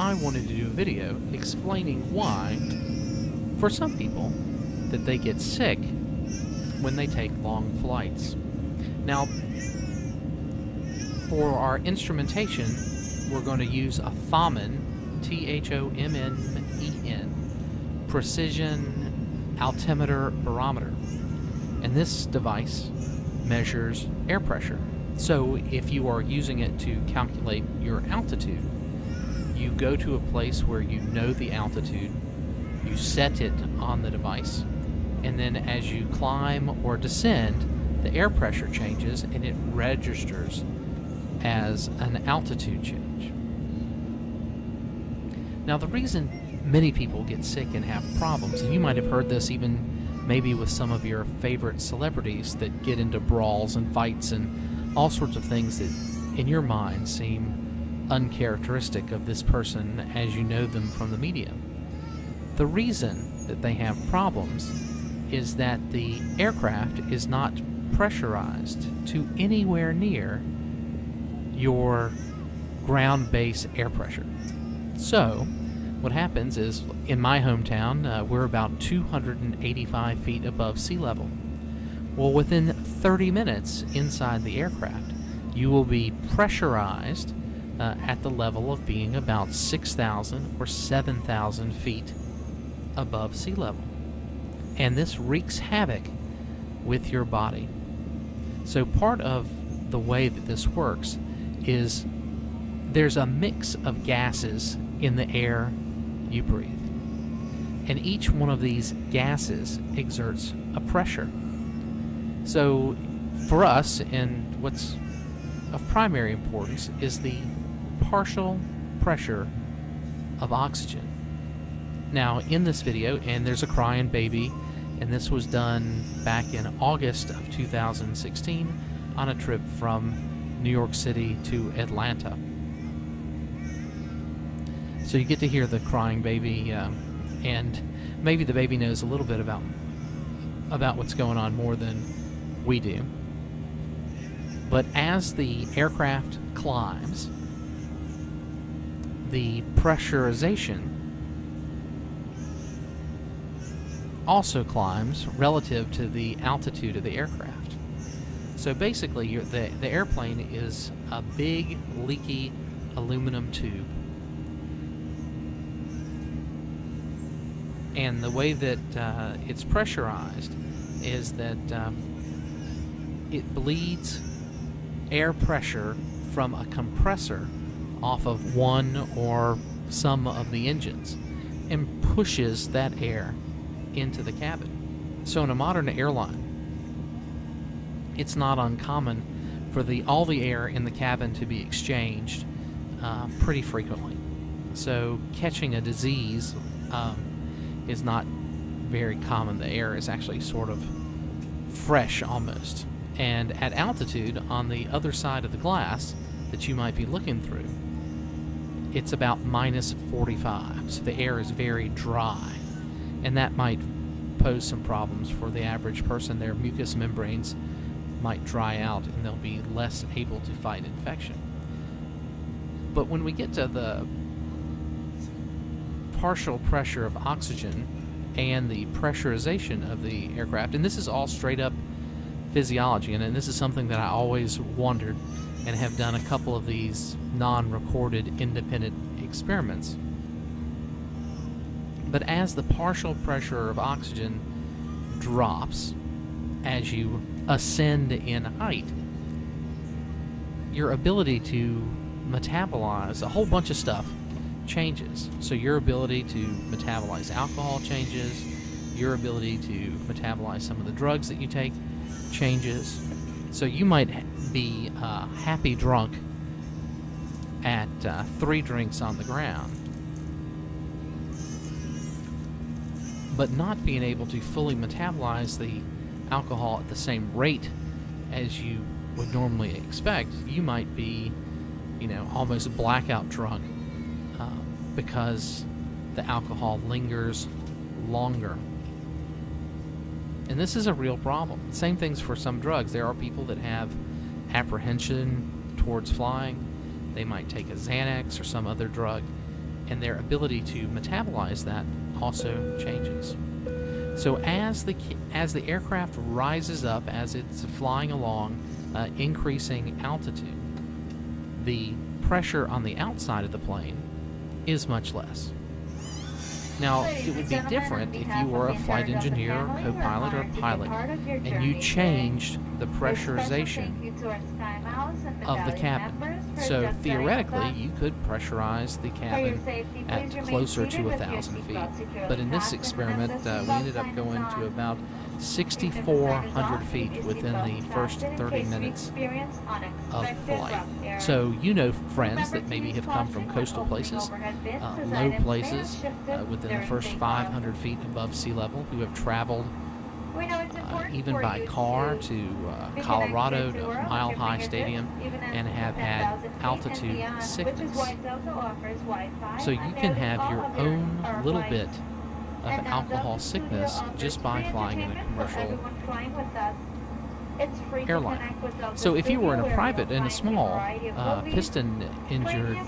I wanted to do a video explaining why, for some people, that they get sick when they take long flights. Now, for our instrumentation, we're going to use a Thomen, Thomen, precision altimeter barometer. And this device measures air pressure. So if you are using it to calculate your altitude, you go to a place where you know the altitude, you set it on the device, and then as you climb or descend, the air pressure changes and it registers as an altitude change. Now, the reason many people get sick and have problems, and you might have heard this even maybe with some of your favorite celebrities that get into brawls and fights and all sorts of things that in your mind seem uncharacteristic of this person as you know them from the media. The reason that they have problems is that the aircraft is not pressurized to anywhere near your ground base air pressure. So what happens is, in my hometown, we're about 285 feet above sea level. Well, within 30 minutes inside the aircraft, you will be pressurized at the level of being about 6,000 or 7,000 feet above sea level. And this wreaks havoc with your body. So part of the way that this works is there's a mix of gases in the air you breathe. And each one of these gases exerts a pressure. So for us, and what's of primary importance is the partial pressure of oxygen. Now, in this video, and there's a crying baby, and this was done back in August of 2016 on a trip from New York City to Atlanta. So you get to hear the crying baby, and maybe the baby knows a little bit about what's going on more than we do. But as the aircraft climbs, the pressurization also climbs relative to the altitude of the aircraft. So basically, the airplane is a big, leaky aluminum tube. And the way that it's pressurized is that it bleeds air pressure from a compressor off of one or some of the engines and pushes that air into the cabin. So in a modern airline, it's not uncommon for all the air in the cabin to be exchanged pretty frequently. So catching a disease is not very common. The air is actually sort of fresh almost. And at altitude, on the other side of the glass that you might be looking through, it's about minus 45. So the air is very dry. And that might pose some problems for the average person. Their mucous membranes might dry out and they'll be less able to fight infection. But when we get to the partial pressure of oxygen and the pressurization of the aircraft, and this is all straight up physiology, and this is something that I always wondered and have done a couple of these non-recorded independent experiments. But as the partial pressure of oxygen drops as you ascend in height, your ability to metabolize a whole bunch of stuff changes. So your ability to metabolize alcohol changes, your ability to metabolize some of the drugs that you take changes. So you might be happy drunk at 3 drinks on the ground, but not being able to fully metabolize the alcohol at the same rate as you would normally expect. You might be, almost blackout drunk because the alcohol lingers longer. And this is a real problem. Same things for some drugs. There are people that have apprehension towards flying. They might take a Xanax or some other drug, and their ability to metabolize that also changes. So as the aircraft rises up, as it's flying along, increasing altitude, the pressure on the outside of the plane is much less. Now, it would be different if you were a flight engineer, or co-pilot, or pilot, and you changed the pressurization of the cabin. So theoretically, you could pressurize the cabin at closer to 1,000 feet. But in this experiment, we ended up going to about 6,400 feet within the first 30 minutes of flight. So you know friends that maybe have come from coastal places, low places, within the first 500 feet above sea level, who have traveled even by car to Colorado, to Mile High Stadium, and have had altitude sickness. So you can have your own little bit of alcohol sickness just by flying in a commercial airline. So if you were in a small piston engined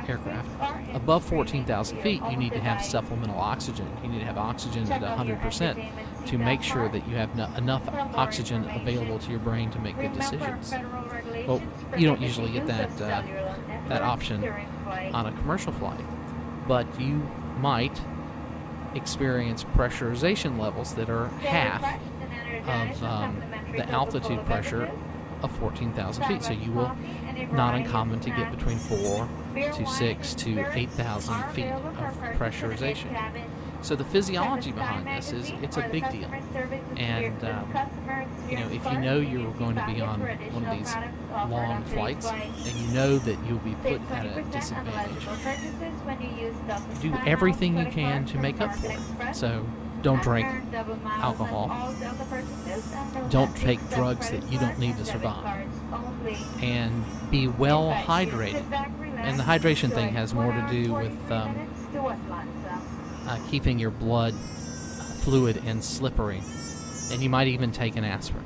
aircraft above 14,000 feet, you need to have supplemental oxygen. You need to have oxygen at 100% to make sure that you have enough oxygen available to your brain to make good decisions. Well, you don't usually get that option on a commercial flight, but you might experience pressurization levels that are half of the altitude pressure of 14,000 feet. So you will, not uncommon to get between 4 to 6 to 8,000 feet of pressurization. So the physiology behind this is it's a big deal. And, if you know you're going to be on one of these long flights and you know that you'll be put at a disadvantage, do everything you can to make up for it. So don't drink alcohol. Don't take drugs that you don't need to survive. And be well hydrated. And the hydration thing has more to do with keeping your blood fluid and slippery. And you might even take an aspirin.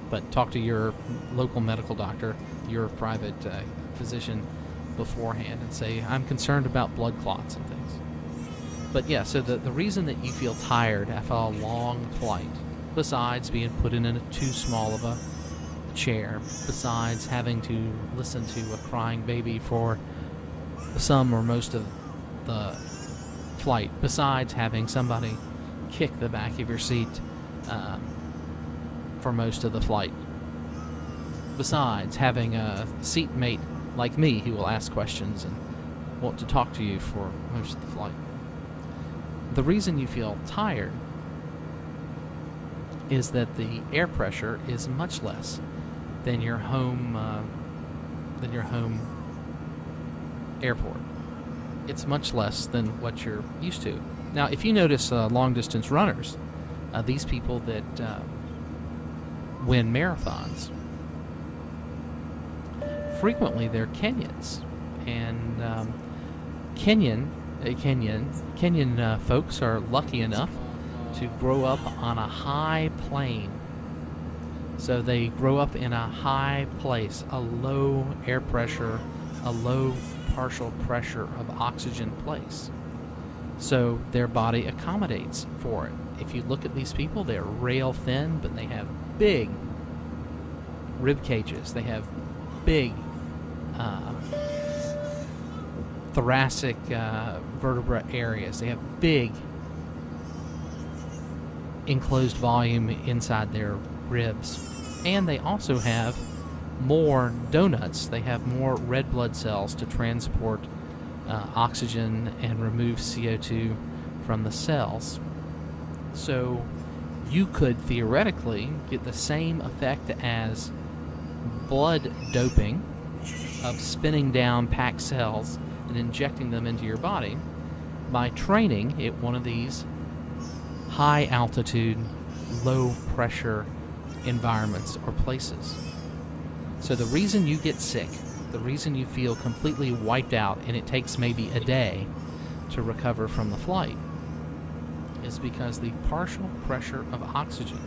But talk to your local medical doctor, your private physician beforehand, and say, I'm concerned about blood clots and things. But yeah, so the reason that you feel tired after a long flight, besides being put in a too small of a chair, besides having to listen to a crying baby for some or most of the flight, besides having somebody kick the back of your seat for most of the flight, besides having a seatmate like me who will ask questions and want to talk to you for most of the flight. The reason you feel tired is that the air pressure is much less than your home airport. It's much less than what you're used to. Now, if you notice long-distance runners, these people that win marathons, frequently they're Kenyans, and Kenyan folks are lucky enough to grow up on a high plane. So they grow up in a high place, a low air pressure, a low partial pressure of oxygen place. So their body accommodates for it. If you look at these people, they're rail thin, but they have big rib cages. They have big thoracic vertebra areas. They have big enclosed volume inside their ribs. And they also have more donuts. They have more red blood cells to transport oxygen and remove CO2 from the cells. So you could theoretically get the same effect as blood doping of spinning down packed cells and injecting them into your body by training at one of these high altitude, low pressure environments or places. So the reason you get sick, the reason you feel completely wiped out and it takes maybe a day to recover from the flight, is because the partial pressure of oxygen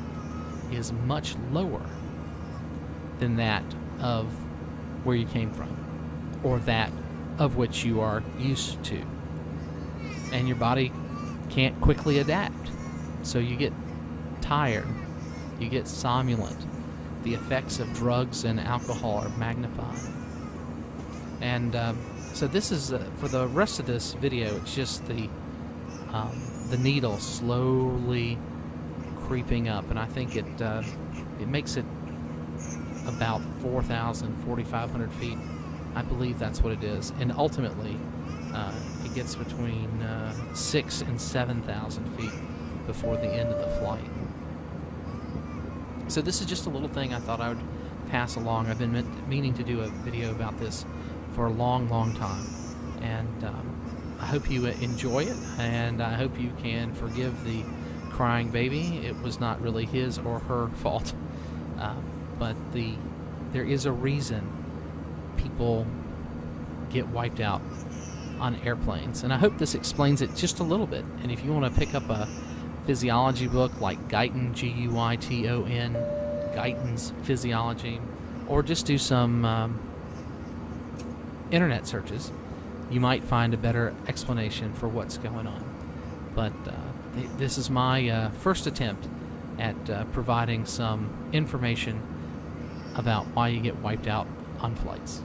is much lower than that of where you came from. or that of which you are used to. And your body can't quickly adapt. So you get tired, you get somnolent. The effects of drugs and alcohol are magnified. And so this is, for the rest of this video, it's just the needle slowly creeping up. And I think it makes it about 4,500 feet. I believe that's what it is. And ultimately, it gets between 6,000 and 7,000 feet before the end of the flight. So this is just a little thing I thought I would pass along. I've been meaning to do a video about this for a long, long time. And I hope you enjoy it, and I hope you can forgive the crying baby. It was not really his or her fault. But there is a reason people get wiped out on airplanes. And I hope this explains it just a little bit. And if you want to pick up a physiology book like Guyton, Guyton, Guyton's Physiology, or just do some internet searches, you might find a better explanation for what's going on. But this is my first attempt at providing some information about why you get wiped out on flights.